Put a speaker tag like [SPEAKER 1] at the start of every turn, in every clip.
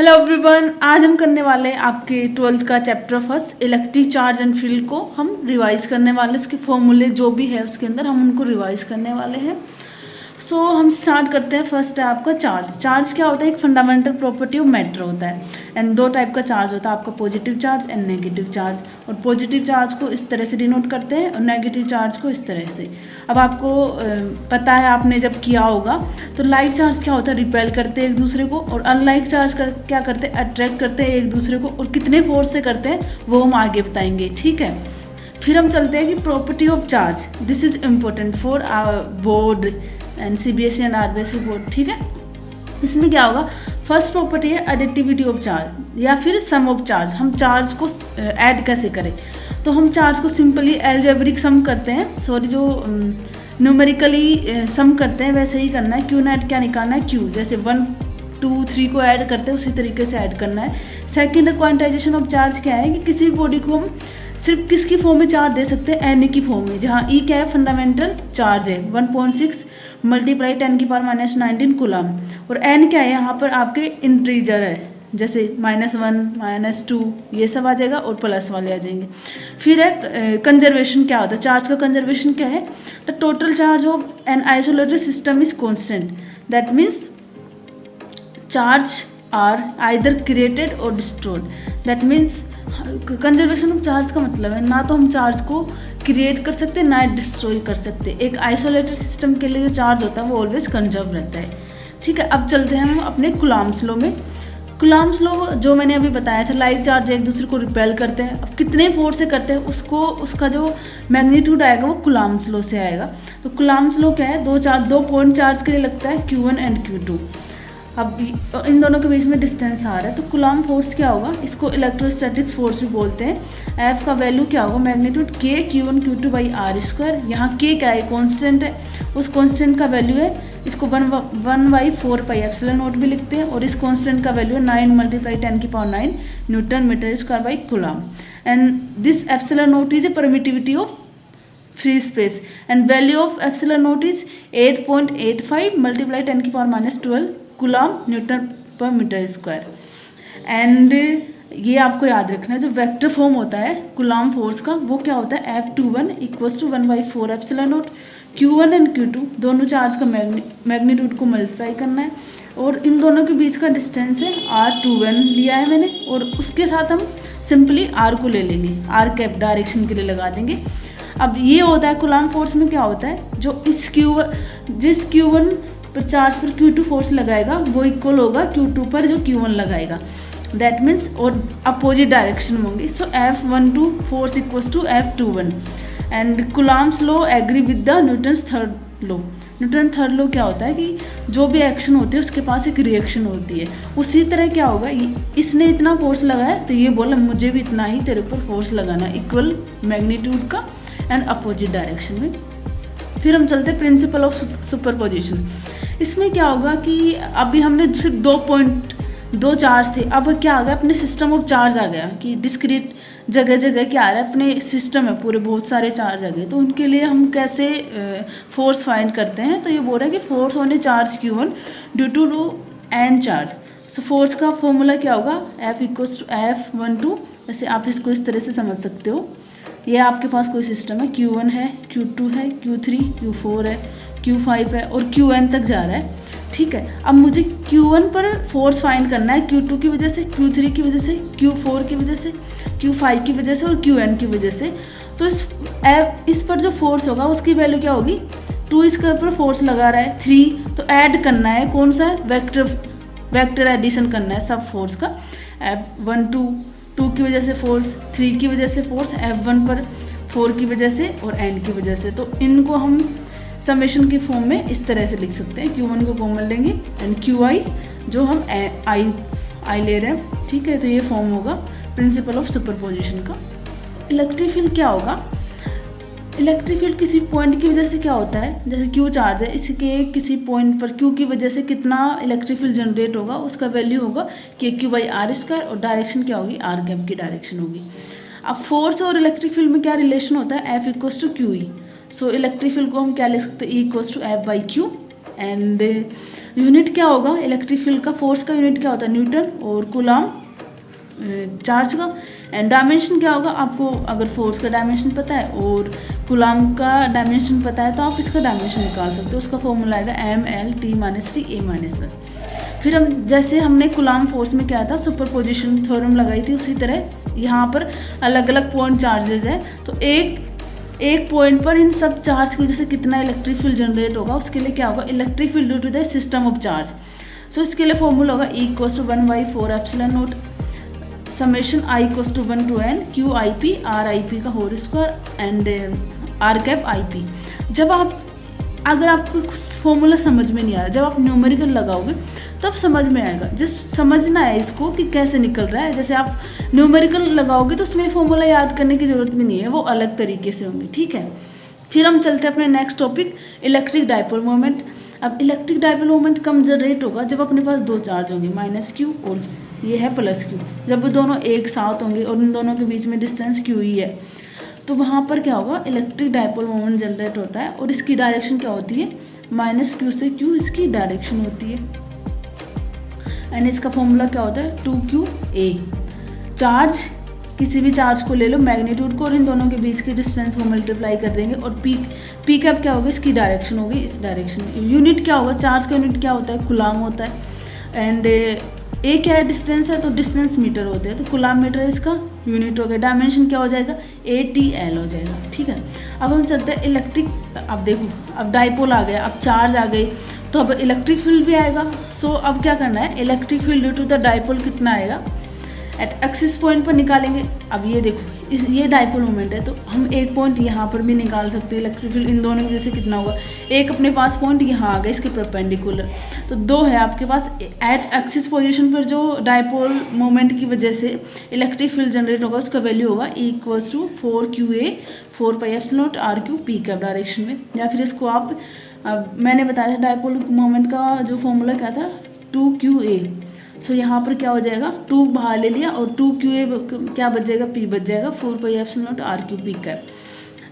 [SPEAKER 1] Hello everyone, आज हम करने वाले हैं आपके 12th का chapter first electric charge and field को हम रिवाइज करने वाले हैं। उसके फॉर्मूले जो भी है उसके अंदर हम उनको रिवाइज करने वाले हैं। सो हम स्टार्ट करते हैं। फर्स्ट है आपका चार्ज। चार्ज क्या होता है? एक फंडामेंटल प्रॉपर्टी ऑफ मैटर होता है। एंड दो टाइप का चार्ज होता है आपका, positive charge and negative charge. और पॉजिटिव चार्ज को इस तरह से डिनोट करते हैं और नेगेटिव चार्ज को इस तरह से। अब आपको पता है, आपने जब किया होगा तो लाइक चार्ज क्या होता है? रिपेल करते हैं एक दूसरे को, और अनलाइक चार्ज क्या करते हैं? अट्रैक्ट करते हैं एक दूसरे को। और कितने फोर्स से करते हैं वो हम आगे बताएंगे, ठीक है। फिर हम चलते हैं कि property of charge, this is important for board and CBSE and RBSE board, ठीक है। इसमें क्या होगा? फर्स्ट प्रॉपर्टी है एडिटिविटी ऑफ चार्ज या फिर सम ऑफ चार्ज। हम चार्ज को ऐड कैसे करें? तो हम चार्ज को सिंपली एल्जेब्रिक सम करते हैं, जो न्यूमेरिकली सम करते हैं वैसे ही करना है। क्यू नेट क्या निकालना है? क्यू, जैसे 1 2 3 को ऐड करते हैं उसी तरीके से ऐड करना है। सेकेंड क्वांटाइजेशन ऑफ चार्ज क्या है कि किसी बॉडी को हम सिर्फ किसकी फॉर्म में चार्ज दे सकते हैं? एन की फॉर्म में, जहाँ ई क्या है? फंडामेंटल चार्ज है। 1.6 मल्टीप्लाई 10⁻⁻19 कूलम। और एन क्या है? यहाँ पर आपके इंटीजर है, जैसे -1 -2 ये सब आ जाएगा और प्लस वाले आ जाएंगे। फिर है कंजर्वेशन। क्या होता है? चार्ज का कंजर्वेशन क्या है? The total charge of an isolated system is constant. That means charge are either created और destroyed. That means conservation of charge का मतलब है ना तो हम चार्ज को क्रिएट कर सकते हैं ना डिस्ट्रॉय कर सकते। एक आइसोलेटेड सिस्टम के लिए जो चार्ज होता है वो ऑलवेज कंजर्व रहता है, ठीक है। अब चलते हैं हम अपने कुलाम्स लॉ में। कुलाम्स लॉ जो मैंने अभी बताया था, लाइक चार्ज एक दूसरे को रिपेल करते हैं। अब कितने फोर्स से करते हैं उसका जो मैग्नीट्यूड आएगा वो कुलाम्स लॉ से आएगा। तो कुलाम्स लॉ क्या है? दो पॉइंट चार्ज के लिए लगता है Q1 एंड Q2। अब इन दोनों के बीच में डिस्टेंस आ रहा है तो कुलाम फोर्स क्या होगा? इसको इलेक्ट्रोस्टैटिक्स फोर्स भी बोलते हैं। एफ का वैल्यू क्या होगा? Magnitude K Q1 Q2 by R²। यहाँ K क्या है? कॉन्स्टेंट है। उस कॉन्स्टेंट का वैल्यू है, इसको 1/4 पाई एप्सिलॉन नॉट भी लिखते हैं। और इस कॉन्स्टेंट का वैल्यू है 9 × 10⁹ newton metre square by coulomb. And this epsilon nought is a permittivity of free space and value of epsilon nought is 8.85 × 10⁻12 coulomb newton per metre square. And ये आपको याद रखना है, जो वेक्टर फॉर्म होता है कूलम फोर्स का वो क्या होता है? F21 = 1/4 epsilon not. Q1 and Q2 दोनों चार्ज का मैग्नीट्यूड को मल्टीप्लाई करना है और इन दोनों के बीच का डिस्टेंस है R21 लिया है मैंने। और उसके साथ हम सिंपली R को ले लेंगे, R कैप डायरेक्शन के लिए लगा देंगे। अब ये होता है कूलम फोर्स में क्या होता है? जो जिस Q1 पर चार्ज पर Q2 फोर्स लगाएगा वो इक्वल होगा Q2 पर जो Q1 लगाएगा। दैट मीन्स और अपोजिट डायरेक्शन में होंगी। So F12 force equals to F21 and Coulomb's law agree with the Newton's third law. Newton third law क्या होता है कि जो भी एक्शन होती है उसके पास एक रिएक्शन होती है। उसी तरह क्या होगा, इसने इतना फोर्स लगाया तो ये बोला मुझे भी इतना ही तेरे ऊपर फोर्स लगाना, इक्वल मैग्नीट्यूड का एंड अपोजिट डायरेक्शन में। फिर हम चलते हैं प्रिंसिपल ऑफ सुपरपोजिशन। इसमें क्या होगा कि अभी हमने सिर्फ 2 चार्ज थे, अब क्या आ गया? अपने सिस्टम ऑफ चार्ज आ गया कि डिस्क्रीट जगह जगह क्या आ रहा है? अपने सिस्टम है पूरे बहुत सारे चार्ज आ गए। तो उनके लिए हम कैसे फोर्स फाइंड करते हैं? तो ये बोल रहा है कि force on a charge Q1 due to n charge. So force का फॉर्मूला क्या होगा? F = F12। जैसे आप इसको इस तरह से समझ सकते हो, ये आपके पास कोई सिस्टम है, Q1 है, Q2 है, Q3 Q4 है, Q5 है और Qn तक जा रहा है, ठीक है। अब मुझे Q1 पर फोर्स फाइंड करना है, Q2 की वजह से, Q3 की वजह से, Q4 की वजह से, Q5 की वजह से और Qn की वजह से। तो इस पर जो फोर्स होगा उसकी वैल्यू क्या होगी? 2 इसके ऊपर फोर्स लगा रहा है, 3 तो ऐड करना है, कौन सा? वेक्टर एडिशन करना है सब फोर्स का। F12 2 की वजह से फोर्स, 3 की वजह से फोर्स, F1 पर 4 की वजह से और n की वजह से। तो इनको हम समेशन की फॉर्म में इस तरह से लिख सकते हैं। Q1 को कॉमन लेंगे एंड Qi जो हम I ले रहे हैं, ठीक है। तो ये फॉर्म होगा प्रिंसिपल ऑफ सुपरपोजिशन का। इलेक्ट्रिक फील्ड क्या होगा? इलेक्ट्रिक फील्ड किसी पॉइंट की वजह से क्या होता है? जैसे Q चार्ज है, इसके किसी पॉइंट पर Q की वजह से कितना इलेक्ट्रिक फील्ड जनरेट होगा उसका वैल्यू होगा KQ/R² और डायरेक्शन क्या होगी? R कैप की डायरेक्शन होगी। अब फोर्स और इलेक्ट्रिक फील्ड में क्या रिलेशन होता है? F = QE। So electric field को हम क्या लिख सकते हैं? E = F/Q एंड यूनिट क्या होगा इलेक्ट्रिक फील्ड का, फोर्स का यूनिट क्या होता है न्यूटन, और कूलम चार्ज का। एंड डायमेंशन क्या होगा, आपको अगर फोर्स का डायमेंशन पता है और कूलम का डायमेंशन पता है तो आप इसका डायमेंशन निकाल सकते हो। उसका फॉर्मूला आएगा mL_T-3A-1। फिर हम जैसे हमने कूलम फोर्स में क्या था सुपरपोजिशन थ्योरम लगाई थी, उसी तरह यहाँ पर अलग अलग पॉइंट चार्जेस है, तो एक पॉइंट पर इन सब चार्ज की वजह से कितना इलेक्ट्रिक फील्ड जनरेट होगा, उसके लिए क्या होगा electric field due to the system of charge. So इसके लिए फॉर्मूला होगा E=1/4 summation I=1 to n QIP RIP का होल स्क्वायर एंड R⁻IP। जब अगर आपको फॉर्मूला समझ में नहीं आ रहा, जब आप न्यूमेरिकल लगाओगे तब समझ में आएगा। जिस समझना है इसको कि कैसे निकल रहा है, जैसे आप न्यूमेरिकल लगाओगे तो उसमें फॉर्मूला याद करने की ज़रूरत भी नहीं है, वो अलग तरीके से होंगे, ठीक है। फिर हम चलते हैं अपने next topic electric dipole moment. अब इलेक्ट्रिक डाइपोल मोमेंट कम जनरेट होगा जब अपने पास दो चार्ज होंगे -Q और ये है +Q। जब वो दोनों एक साथ होंगे और उन दोनों के बीच में डिस्टेंस Q ही है, तो वहाँ पर क्या होगा इलेक्ट्रिक डाइपोल मोमेंट जनरेट होता है और इसकी डायरेक्शन क्या होती है -Q से Q इसकी डायरेक्शन होती है। एंड इसका फॉर्मूला क्या होता है 2QA। चार्ज किसी भी चार्ज को ले लो मैग्नीट्यूड को और इन दोनों के बीच के डिस्टेंस को मल्टीप्लाई कर देंगे और पी कैप क्या होगा इसकी डायरेक्शन होगी इस डायरेक्शन में। यूनिट क्या होगा चार्ज का यूनिट क्या होता है कूलम होता है। एंड ए क्या है डिस्टेंस है तो डिस्टेंस मीटर होते हैं, तो कूलम मीटर इसका यूनिट हो गया। डायमेंशन क्या हो जाएगा ATL हो जाएगा, ठीक है। अब हम चलते हैं इलेक्ट्रिक। अब देखो अब डाइपोल आ गया, अब चार्ज आ गई, तो अब इलेक्ट्रिक फील्ड भी आएगा। सो अब क्या करना है electric field due to the dipole कितना आएगा एट एक्सिस पॉइंट पर निकालेंगे। अब ये देखो ये डाइपोल मोमेंट है तो हम एक पॉइंट यहाँ पर भी निकाल सकते हैं इलेक्ट्रिक फील्ड इन दोनों की वजह से कितना होगा। एक अपने पास पॉइंट यहाँ आ गया इसके परपेंडिकुलर, तो दो है आपके पास एट एक्सिस पोजीशन पर जो डाइपोल मोमेंट की वजह से इलेक्ट्रिक फील्ड जनरेट होगा उसका वैल्यू होगा E=4QA 4πε0 RQ P cap direction में। या फिर इसको आप मैंने बताया था डाइपोल मोमेंट का जो फॉर्मूला क्या था 2QA। सो यहाँ पर क्या हो जाएगा 2 बाहर ले लिया और 2QA क्या बच जाएगा P बच जाएगा 4πε0 RQ पी कैप।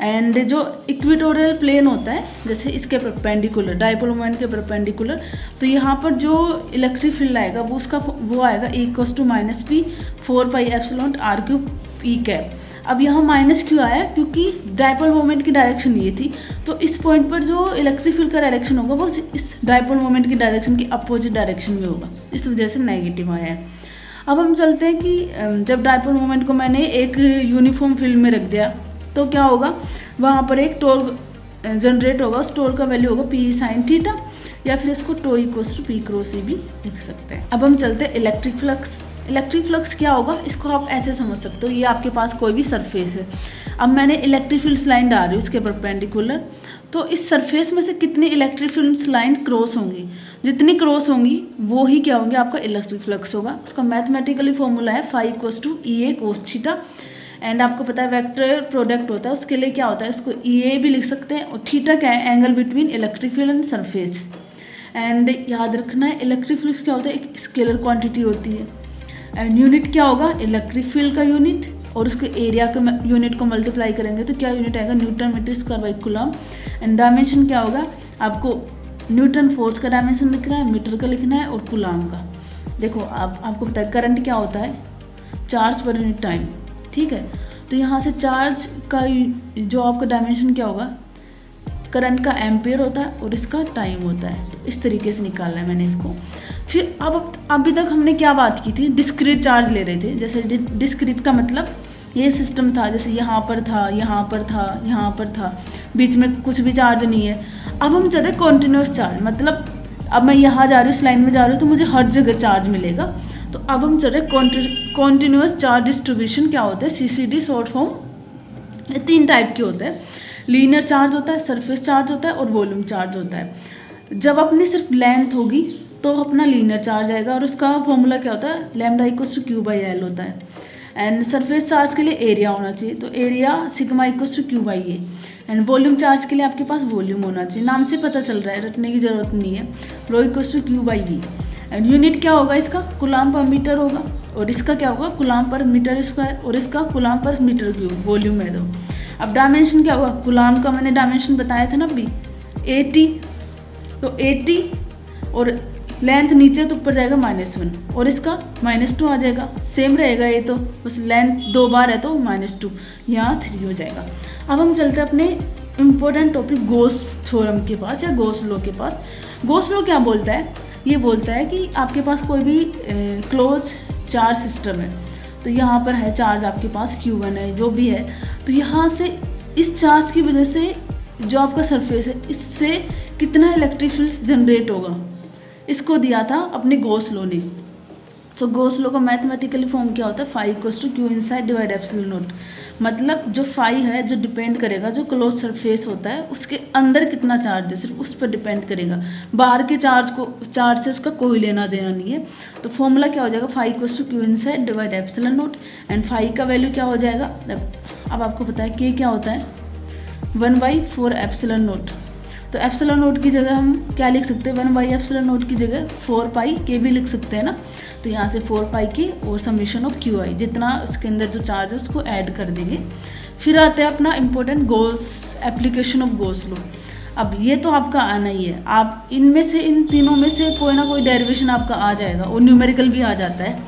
[SPEAKER 1] एंड जो इक्वेटोरियल प्लेन होता है जैसे इसके परपेंडिकुलर डाइपोल मोमेंट के परपेंडिकुलर, तो यहाँ पर जो इलेक्ट्रिक फील्ड आएगा वो आएगा E=-P 4πε0 RQ पी कैप। अब यहाँ -Q आया क्योंकि डाइपोल मोमेंट की डायरेक्शन ये थी, तो इस पॉइंट पर जो इलेक्ट्रिक फील्ड का डायरेक्शन होगा वो इस डाइपोल मोमेंट की डायरेक्शन की अपोजिट डायरेक्शन में होगा, इस वजह से नेगेटिव आया है। अब हम चलते हैं कि जब डाइपोल मोमेंट को मैंने एक यूनिफॉर्म फील्ड में रख दिया तो क्या होगा वहाँ पर एक टॉर्क जनरेट होगा, उस टॉर्क का वैल्यू होगा P sin थीटा, या फिर इसको टो P क्रॉस E भी लिख सकते हैं। अब हम चलते हैं इलेक्ट्रिक फ्लक्स। इलेक्ट्रिक फ्लक्स क्या होगा इसको आप ऐसे समझ सकते हो, ये आपके पास कोई भी सरफेस है। अब मैंने इलेक्ट्रिक फील्ड लाइन डाल रही हूँ इसके परपेंडिकुलर, तो इस सरफेस में से कितनी इलेक्ट्रिक फील्ड लाइन क्रॉस होंगी, जितनी क्रॉस होंगी वो ही क्या होंगे आपका इलेक्ट्रिक फ्लक्स होगा। उसका मैथमेटिकली फॉर्मूला है φ=EA cos थीटा। एंड आपको पता है वेक्टर प्रोडक्ट होता है, उसके लिए क्या होता है इसको EA भी लिख सकते हैं, और थीटा क्या है angle between electric field and surface. And याद रखना है इलेक्ट्रिक फ्लक्स क्या होता है एक स्केलर क्वांटिटी होती है। एंड यूनिट क्या होगा इलेक्ट्रिक फील्ड का यूनिट, और उसके एरिया के यूनिट को मल्टीप्लाई करेंगे तो क्या यूनिट आएगा newton metre square by coulomb. And dimension क्या होगा आपको न्यूटन फोर्स का डायमेंशन लिखना है, मीटर का लिखना है और कूलम का। देखो आपको पता है करंट क्या होता है चार्ज पर यूनिट टाइम, ठीक है। तो यहाँ से चार्ज का जो आपका डायमेंशन क्या होगा करंट का एम्पेयर होता है और इसका टाइम होता है, तो इस तरीके से निकालना है मैंने इसको। फिर अब अभी तक हमने क्या बात की थी डिस्क्रीट चार्ज ले रहे थे। जैसे डिस्क्रीट का मतलब ये सिस्टम था, जैसे यहाँ पर था यहाँ पर था यहाँ पर था, बीच में कुछ भी चार्ज नहीं है। अब हम चल रहे कॉन्टिन्यूस चार्ज, मतलब अब मैं यहाँ जा रही हूँ इस लाइन में जा रही हूँ तो मुझे हर जगह चार्ज मिलेगा। तो अब हम चल रहे कॉन्टिन्यूस चार्ज डिस्ट्रीब्यूशन क्या होता है CCD शॉर्ट फॉर्म। ये 3 टाइप के होते हैं, लीनियर चार्ज होता है, सरफेस चार्ज होता है और वॉल्यूम चार्ज होता है। जब अपनी सिर्फ लेंथ होगी तो अपना लीनियर चार्ज आएगा और उसका फॉर्मूला क्या होता है λ=Q/L होता है। एंड सरफेस चार्ज के लिए एरिया होना चाहिए, तो area σ=Q/A। And volume charge के लिए आपके पास वॉल्यूम होना चाहिए, नाम से पता चल रहा है रटने की ज़रूरत नहीं है, ρ=Q/V। एंड यूनिट क्या होगा इसका कूलम पर मीटर होगा, और इसका क्या होगा कूलम पर मीटर स्क्वायर, और इसका coulomb per metre cube volume है। तो अब डायमेंशन क्या होगा कूलम का मैंने डायमेंशन बताया था ना अभी 80, तो 80 और लेंथ नीचे तो ऊपर जाएगा -1 और इसका -2 आ जाएगा, सेम रहेगा ये, तो बस लेंथ 2 बार है तो -2, यहाँ 3 हो जाएगा। अब हम चलते हैं अपने इम्पोर्टेंट टॉपिक गॉस थ्योरम के पास या गॉस लॉ के पास। गॉस लॉ क्या बोलता है? ये बोलता है कि आपके पास कोई भी क्लोज चार्ज सिस्टम है, तो यहाँ पर है चार्ज आपके पास Q1 है, जो भी है, तो यहाँ से इस चार्ज की वजह से जो आपका सरफेस है इससे कितना इलेक्ट्रिक फील्ड जनरेट होगा, इसको दिया था अपने गॉस लॉ ने। सो गॉस लॉ का मैथमेटिकली फॉर्म क्या होता है? Phi equals to Q inside divide epsilon nought. मतलब जो फाई है जो डिपेंड करेगा जो क्लोज सरफेस होता है उसके अंदर कितना चार्ज है, सिर्फ उस पर डिपेंड करेगा, बाहर के चार्ज से उसका कोई लेना देना नहीं है। तो फॉर्मूला क्या हो जाएगा? Phi equals to Q inside divide epsilon nought, and phi का वैल्यू क्या हो जाएगा? अब आपको पता है के क्या होता है? 1/4 एप्सिलॉन नॉट। तो एप्सिलॉन नोट की जगह हम क्या लिख सकते हैं? 1 एप्सिलॉन नोट की जगह 4 पाई के भी लिख सकते हैं ना। तो यहाँ से 4 पाई के और समीशन ऑफ क्यू आई, जितना उसके अंदर जो चार्ज है उसको ऐड कर देंगे। फिर आते हैं अपना important Gauss application of Gauss law. अब ये तो आपका आना ही है, आप इनमें से इन तीनों में से कोई ना कोई डेरिवेशन आपका आ जाएगा और न्यूमेरिकल भी आ जाता है,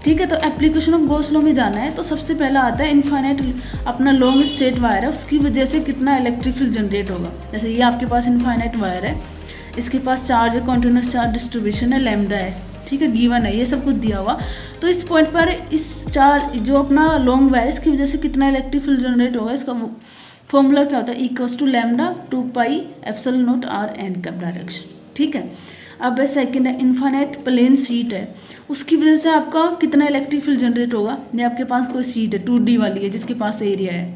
[SPEAKER 1] ठीक है। तो एप्लीकेशन ऑफ गॉस लॉ में जाना है तो सबसे पहला आता है इनफाइनाइट अपना लॉन्ग स्ट्रेट वायर है, उसकी वजह से कितना इलेक्ट्रिक फील्ड जनरेट होगा। जैसे ये आपके पास इनफाइनाइट वायर है, इसके पास चार्ज है, कॉन्टिन्यूस चार्ज डिस्ट्रीब्यूशन है, लैम्डा है, ठीक है, गिवन है, ये सब कुछ दिया हुआ। तो इस पॉइंट पर इस चार्ज जो अपना लॉन्ग वायर इसकी वजह से कितना इलेक्ट्रिक फील्ड जनरेट होगा, इसका फॉर्मूला क्या होता है? Equals to lambda 2 pi epsilon nought R N का डायरेक्शन, ठीक है। अब सेकंड है इनफाइनाइट प्लेन शीट है, उसकी वजह से आपका कितना इलेक्ट्रिक फील्ड जनरेट होगा? ये आपके पास कोई शीट है 2D वाली है जिसके पास एरिया है,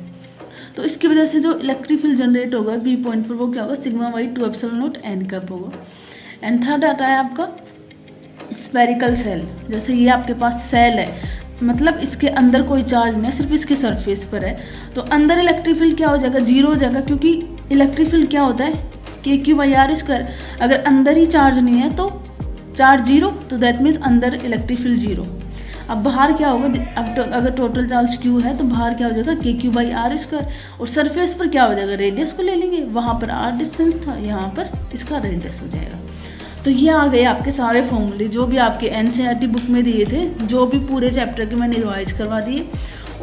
[SPEAKER 1] तो इसकी वजह से जो इलेक्ट्रिक फील्ड जनरेट होगा बी पॉइंट पर वो क्या होगा? σ/2 एप्सिलॉन नॉट एन कप होगा। एंड थर्ड आता है आपका स्फेरिकल सेल। जैसे ये आपके पास सेल है, मतलब इसके अंदर कोई चार्ज नहीं है, सिर्फ इसके सरफेस पर है, तो अंदर इलेक्ट्रिक फील्ड क्या हो जाएगा? 0 हो जाएगा, क्योंकि इलेक्ट्रिक फील्ड क्या होता है? KQ/R²। अगर अंदर ही चार्ज नहीं है तो चार्ज 0, तो दैट मीन्स अंदर इलेक्ट्रिक फील्ड 0। अब बाहर क्या होगा? अब अगर टोटल चार्ज Q है तो बाहर क्या हो जाएगा? KQ/R², और सरफेस पर क्या हो जाएगा? रेडियस को ले लेंगे, वहाँ पर R डिस्टेंस था, यहाँ पर इसका रेडियस हो जाएगा। तो ये आ गए आपके सारे फॉर्मूले जो भी आपके NCERT बुक में दिए थे, जो भी पूरे चैप्टर के मैंने रिवाइज करवा दिए।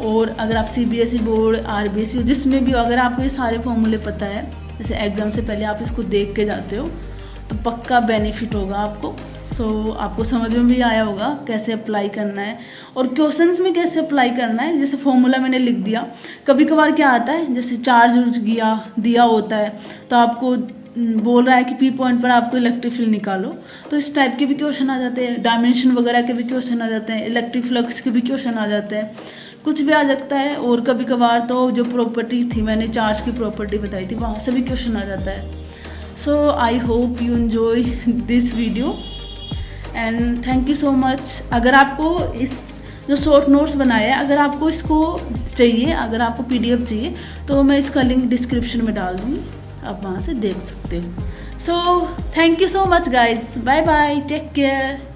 [SPEAKER 1] और अगर आप CBSE बोर्ड, RBSE जिसमें भी हो, अगर आपको ये सारे फॉर्मूले पता है, जैसे एग्ज़ाम से पहले आप इसको देख के जाते हो, तो पक्का बेनिफिट होगा आपको। सो आपको समझ में भी आया होगा कैसे अप्लाई करना है और क्वेश्चंस में कैसे अप्लाई करना है। जैसे फॉर्मूला मैंने लिख दिया, कभी कभार क्या आता है, जैसे चार्ज दिया होता है तो आपको बोल रहा है कि P पॉइंट पर आपको इलेक्ट्रिक फील्ड निकालो, तो इस टाइप के भी क्वेश्चन आ जाते हैं, डायमेंशन वगैरह के भी क्वेश्चन आ जाते हैं, इलेक्ट्रिक फ्लक्स के भी क्वेश्चन आ जाते हैं, कुछ भी आ सकता है। और कभी कभार तो जो प्रॉपर्टी थी, मैंने चार्ज की प्रॉपर्टी बताई थी, वहाँ से भी क्वेश्चन आ जाता है। So I hope you enjoy this video and thank you so much. अगर आपको इस जो शॉर्ट नोट्स बनाया है, अगर आपको इसको चाहिए, अगर आपको PDF चाहिए, तो मैं इसका लिंक डिस्क्रिप्शन में डाल दूँगी, आप वहाँ से देख सकते हो। So thank you so much guys, bye bye, take care.